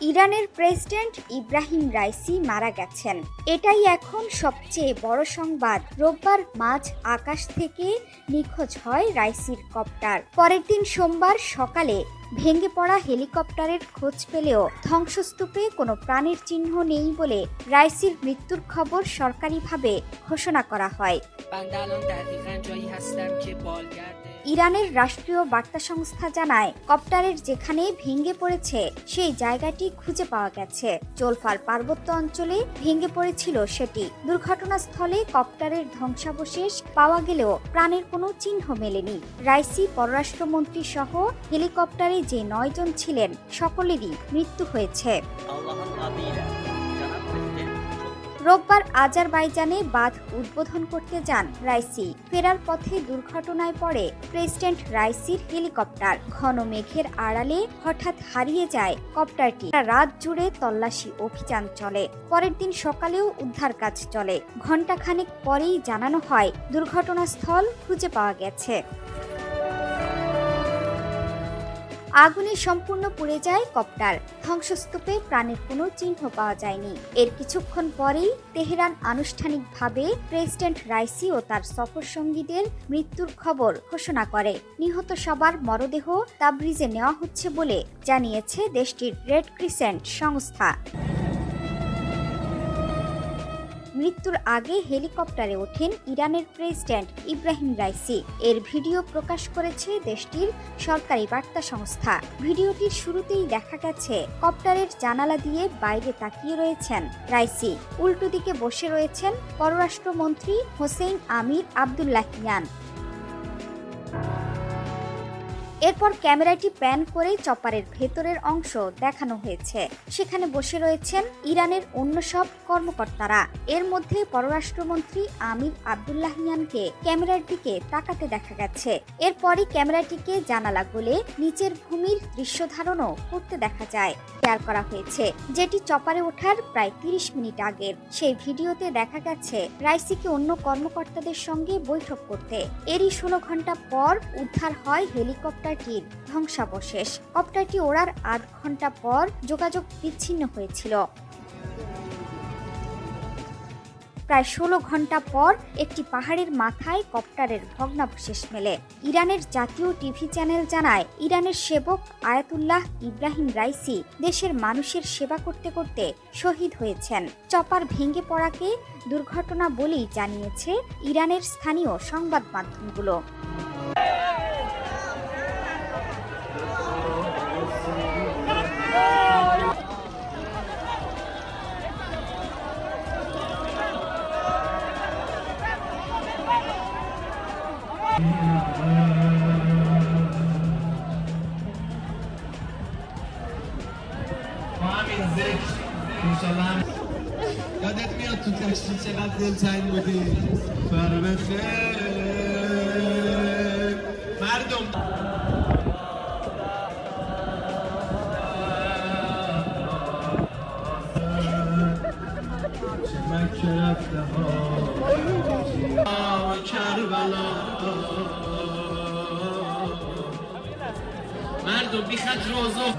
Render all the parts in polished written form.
ইরানের president Ebrahim Raisi মারা গেছেন। এটাই এখন সবচেয়ে বড় সংবাদ। রোববার মাঝ আকাশ থেকে নিখোঁজ হয় রাইসির কপ্টার। পরের দিন সোমবার সকালে ভেঙে পড়া হেলিকপ্টারের খোঁজ পেলেও ধ্বংসস্তূপে কোনো প্রাণের চিহ্ন নেই বলে রাইসির মৃত্যুর খবর সরকারিভাবে ঘোষণা করা হয়। ইরানের রাষ্ট্রীয় বার্তা সংস্থা জানায়, কপ্টারের যেখানে ভেঙে পড়েছে সেই জায়গাটি খুঁজে পাওয়া গেছে। জোলফার পার্বত্য অঞ্চলে ভেঙে পড়েছিল সেটি। দুর্ঘটনাস্থলে কপ্টারের ধ্বংসাবশেষ পাওয়া গেলেও প্রাণের কোনো চিহ্ন মেলেনি। রাইসি পররাষ্ট্রমন্ত্রী সহ হেলিকপ্টারে যে 9 জন ছিলেন সকলেরই মৃত্যু হয়েছে। রোববার আজারবাইজানে বাঁধ উদ্বোধন করতে যান রাইসি। ফেরার পথে দুর্ঘটনায় পড়ে প্রেসিডেন্ট রাইসির হেলিকপ্টার। ঘন মেঘের আড়ালে হঠাৎ হারিয়ে যায় কপ্টারটি। রাত জুড়ে তল্লাশি অভিযান চলে। পরের দিন সকালেও উদ্ধার কাজ চলে। ঘণ্টাখানেক পরেই জানানো হয় দুর্ঘটনাস্থল খুঁজে পাওয়া গেছে। আগুনে সম্পূর্ণ পুড়ে যায় কপ্টার। ধ্বংসস্তূপে প্রাণের কোনো চিহ্ন পাওয়া যায়নি। এর কিছুক্ষণ পরেই তেহরান আনুষ্ঠানিকভাবে প্রেসিডেন্ট রাইসি ও তার সফরসঙ্গীদের মৃত্যুর খবর ঘোষণা করে। নিহত সবার মরদেহ তাবরিজে নেওয়া হচ্ছে বলে জানিয়েছে দেশটির রেড ক্রিসেন্ট সংস্থা। মৃত্যুর আগে হেলিকপ্টারে ওঠেন ইরানের প্রেসিডেন্ট ইব্রাহিম রাইসি। এর ভিডিও প্রকাশ করেছে দেশটির সরকারি বার্তা সংস্থা। ভিডিওটির শুরুতেই দেখা গেছে কপ্টারের জানালা দিয়ে বাইরে তাকিয়ে রয়েছেন রাইসি। উল্টো দিকে বসে রয়েছেন পররাষ্ট্রমন্ত্রী হোসেইন আমির আবদুল্লাহিয়ান। এরপর ক্যামেরাটি প্যান করে চপারের ভেতরের অংশ দেখানো হয়েছে। সেখানে বসে রয়েছেন ইরানের অন্য সব কর্মকর্তারা। এর মধ্যে পররাষ্ট্রমন্ত্রী আমির আবদুল্লাহিয়ানকে ক্যামেরার দিকে তাকাতে দেখা গেছে। এরপরই ক্যামেরাটিকে জানালা গলে নিচের ভূমির দৃশ্য ধারণও করতে দেখা যায়। শেয়ার করা হয়েছে, যেটি চপারে ওঠার প্রায় 30 মিনিট আগের। সেই ভিডিওতে দেখা গেছে রাইসিকে অন্য কর্মকর্তাদের সঙ্গে বৈঠক করতে। এরই 16 ঘন্টা পর উদ্ধার হয় হেলিকপ্টার ধ্বংসাবশেষ। কপ্টারটি ওড়ার 8 ঘন্টা পর যোগাযোগ বিচ্ছিন্ন হয়েছিল। প্রায় 16 ঘন্টা পর একটি পাহাড়ের মাথায় কপ্টারের ভগ্নাবশেষ মেলে। ইরানের জাতীয় টিভি চ্যানেল জানায়, ইরানের সেবক আয়াতুল্লাহ ইব্রাহিম রাইসি দেশের মানুষের সেবা করতে করতে শহীদ হয়েছেন। চপার ভেঙে পড়াকে দুর্ঘটনা বলেই জানিয়েছে ইরানের স্থানীয় সংবাদ মাধ্যমগুলো। یادت میاد تو تشریف چقدر دلتنگ بودی؟ فرق خیر مردم مکه رفته ها کربلا مردم بی خط روزو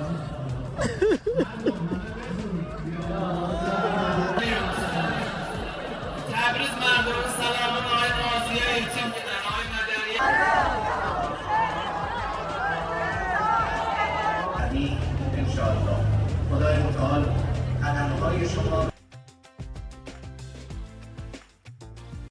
تبریز مردم سلام آقای قاضی ایتیم بودن آقای مدنی انشاءالله خدای متعال تنمهای شما